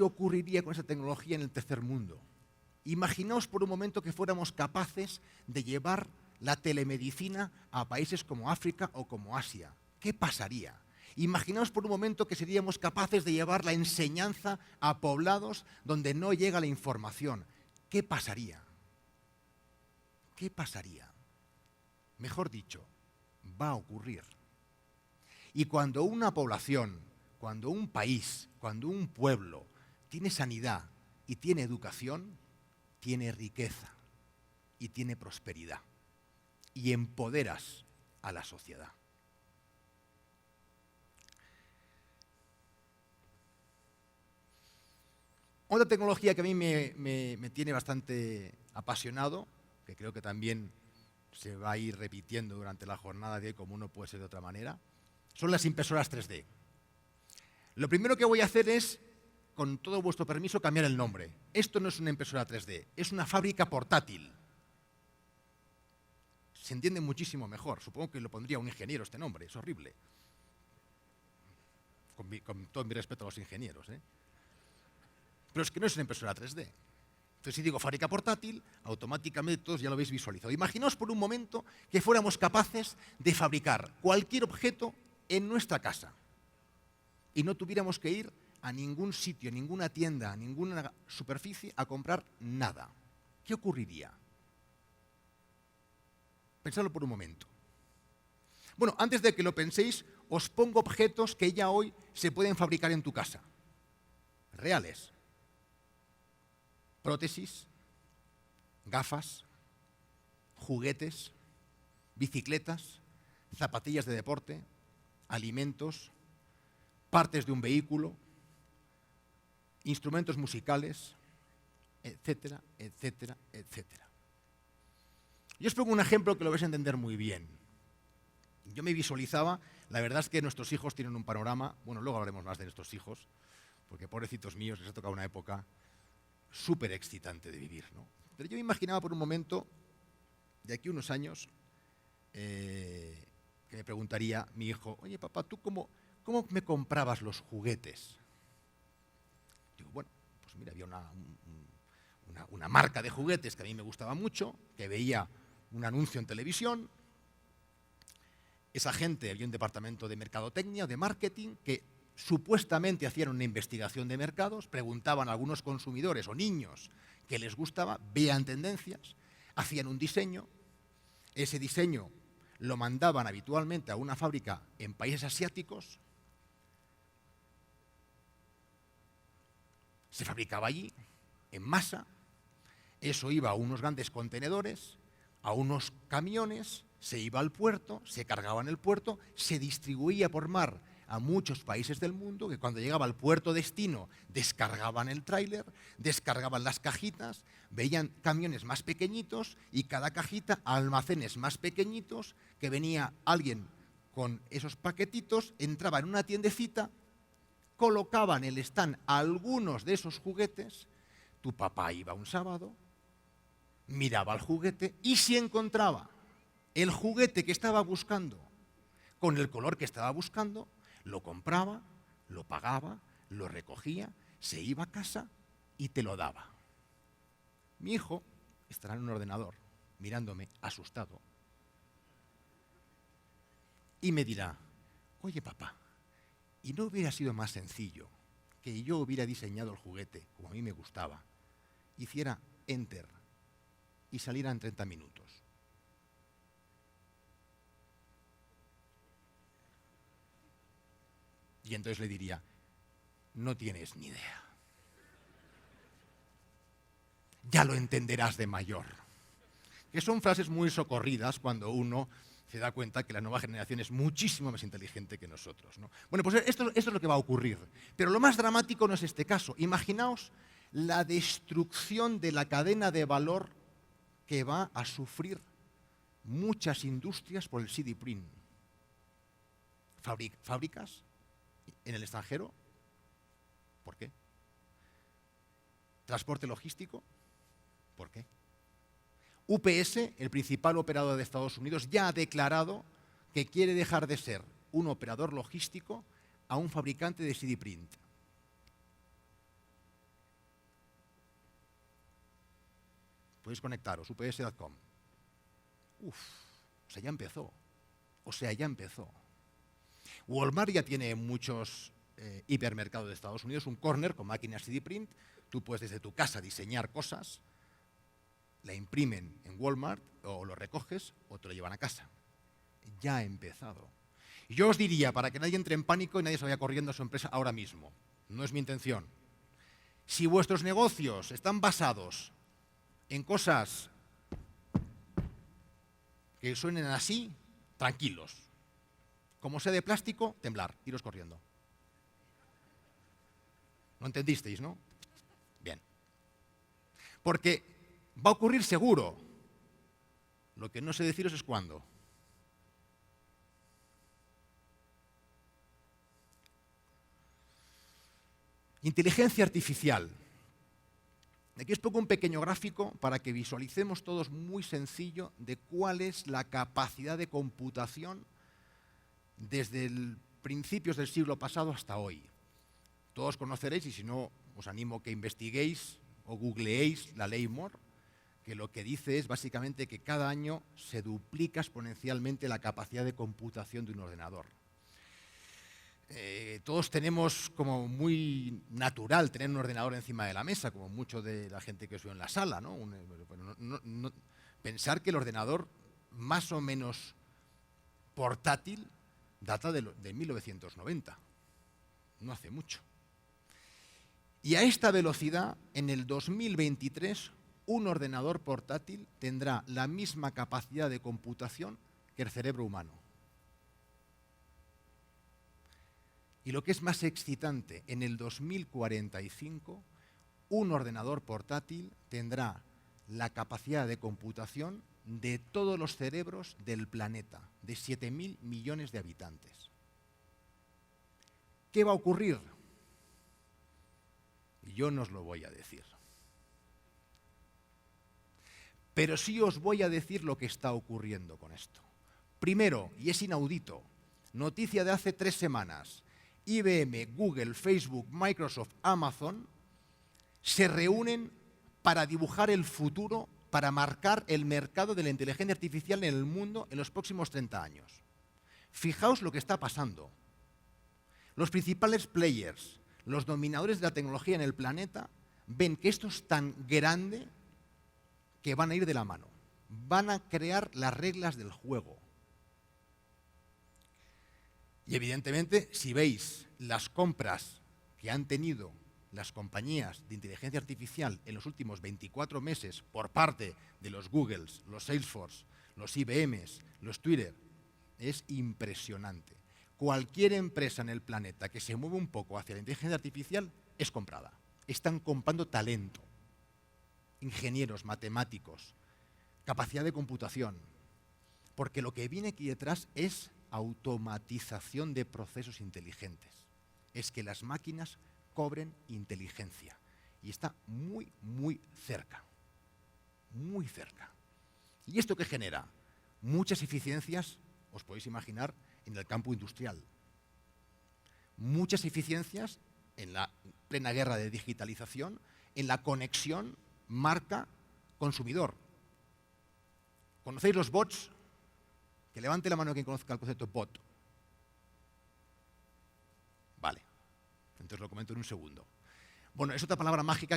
¿Qué ocurriría con esa tecnología en el tercer mundo? Imaginaos por un momento que fuéramos capaces de llevar la telemedicina a países como África o como Asia. ¿Qué pasaría? Imaginaos por un momento que seríamos capaces de llevar la enseñanza a poblados donde no llega la información. ¿Qué pasaría? ¿Qué pasaría? Mejor dicho, va a ocurrir. Y cuando una población, cuando un país, cuando un pueblo tiene sanidad y tiene educación, tiene riqueza y tiene prosperidad. Y empoderas a la sociedad. Otra tecnología que a mí me tiene bastante apasionado, que creo que también se va a ir repitiendo durante la jornada de hoy, como no puede ser de otra manera, son las impresoras 3D. Lo primero que voy a hacer es, con todo vuestro permiso, cambiar el nombre. Esto no es una impresora 3D, es una fábrica portátil. Se entiende muchísimo mejor. Supongo que lo pondría un ingeniero este nombre, es horrible. Con todo mi respeto a los ingenieros, ¿eh? Pero es que no es una impresora 3D. Entonces, si digo fábrica portátil, automáticamente todos ya lo habéis visualizado. Imaginaos por un momento que fuéramos capaces de fabricar cualquier objeto en nuestra casa y no tuviéramos que ir a ningún sitio, a ninguna tienda, a ninguna superficie a comprar nada. ¿Qué ocurriría? Pensadlo por un momento. Bueno, antes de que lo penséis, os pongo objetos que ya hoy se pueden fabricar en tu casa. Reales. Prótesis, gafas, juguetes, bicicletas, zapatillas de deporte, alimentos, partes de un vehículo, instrumentos musicales, etcétera, etcétera, etcétera. Yo os pongo un ejemplo que lo vais a entender muy bien. Yo me visualizaba, la verdad es que nuestros hijos tienen un panorama, bueno, luego hablaremos más de nuestros hijos, porque pobrecitos míos les ha tocado una época súper excitante de vivir, ¿no? Pero yo me imaginaba por un momento, de aquí a unos años, que me preguntaría mi hijo, oye papá, ¿tú cómo me comprabas los juguetes? Digo, bueno, pues mira, había una marca de juguetes que a mí me gustaba mucho, que veía un anuncio en televisión. Esa gente, había un departamento de mercadotecnia, de marketing, que supuestamente hacían una investigación de mercados, preguntaban a algunos consumidores o niños que les gustaba, veían tendencias, hacían un diseño, ese diseño lo mandaban habitualmente a una fábrica en países asiáticos, se fabricaba allí, en masa, eso iba a unos grandes contenedores, a unos camiones, se iba al puerto, se cargaba en el puerto, se distribuía por mar a muchos países del mundo, que cuando llegaba al puerto destino descargaban el tráiler, descargaban las cajitas, veían camiones más pequeñitos y cada cajita almacenes más pequeñitos, que venía alguien con esos paquetitos, entraba en una tiendecita, colocaba en el stand algunos de esos juguetes, tu papá iba un sábado, miraba el juguete y si encontraba el juguete que estaba buscando con el color que estaba buscando, lo compraba, lo pagaba, lo recogía, se iba a casa y te lo daba. Mi hijo estará en un ordenador mirándome asustado y me dirá, oye papá, ¿y no hubiera sido más sencillo que yo hubiera diseñado el juguete como a mí me gustaba, hiciera enter y saliera en 30 minutos? Y entonces le diría, no tienes ni idea. Ya lo entenderás de mayor. Que son frases muy socorridas cuando uno se da cuenta que la nueva generación es muchísimo más inteligente que nosotros, ¿no? Bueno, pues esto es lo que va a ocurrir. Pero lo más dramático no es este caso. Imaginaos la destrucción de la cadena de valor que va a sufrir muchas industrias por el CD print. Fábricas en el extranjero. ¿Por qué? Transporte logístico. ¿Por qué? UPS, el principal operador de Estados Unidos, ya ha declarado que quiere dejar de ser un operador logístico a un fabricante de CD print. podéis conectaros, ups.com. Uf, o sea, ya empezó. O sea, ya empezó. Walmart ya tiene muchos hipermercados de Estados Unidos, un corner con máquinas CD print. Tú puedes desde tu casa diseñar cosas, la imprimen en Walmart o lo recoges o te lo llevan a casa. Ya ha empezado. Y yo os diría, para que nadie entre en pánico y nadie se vaya corriendo a su empresa ahora mismo, no es mi intención. Si vuestros negocios están basados en cosas que suenen así, tranquilos. Como sea de plástico, temblar, iros corriendo. ¿Lo entendisteis, no? Bien. Porque va a ocurrir seguro. Lo que no sé deciros es cuándo. Inteligencia artificial. Aquí os pongo un pequeño gráfico para que visualicemos todos muy sencillo de cuál es la capacidad de computación desde principios del siglo pasado hasta hoy. Todos conoceréis, y si no, os animo a que investiguéis o googleéis la ley Moore, que lo que dice es básicamente que cada año se duplica exponencialmente la capacidad de computación de un ordenador. Todos tenemos como muy natural tener un ordenador encima de la mesa, como mucho de la gente que os veo en la sala, ¿no? Pensar que el ordenador más o menos portátil data de 1990, no hace mucho. Y a esta velocidad, en el 2023, un ordenador portátil tendrá la misma capacidad de computación que el cerebro humano. Y lo que es más excitante, en el 2045, un ordenador portátil tendrá la capacidad de computación de todos los cerebros del planeta, de 7.000 millones de habitantes. ¿Qué va a ocurrir? Yo no os lo voy a decir. Pero sí os voy a decir lo que está ocurriendo con esto. Primero, y es inaudito, noticia de hace 3 semanas, IBM, Google, Facebook, Microsoft, Amazon se reúnen para dibujar el futuro, para marcar el mercado de la inteligencia artificial en el mundo en los próximos 30 años. Fijaos lo que está pasando. Los principales players, los dominadores de la tecnología en el planeta, ven que esto es tan grande que van a ir de la mano. Van a crear las reglas del juego. Y evidentemente, si veis las compras que han tenido las compañías de inteligencia artificial en los últimos 24 meses por parte de los Googles, los Salesforce, los IBMs, los Twitter, es impresionante. Cualquier empresa en el planeta que se mueve un poco hacia la inteligencia artificial es comprada. Están comprando talento, ingenieros, matemáticos, capacidad de computación, porque lo que viene aquí detrás es automatización de procesos inteligentes. Es que las máquinas cobren inteligencia. Y está muy, muy cerca. Muy cerca. ¿Y esto qué genera? Muchas eficiencias, os podéis imaginar, en el campo industrial. Muchas eficiencias en la plena guerra de digitalización, en la conexión marca-consumidor. ¿Conocéis los bots? Que levante la mano quien conozca el concepto bot. Vale, entonces lo comento en un segundo. Bueno, es otra palabra mágica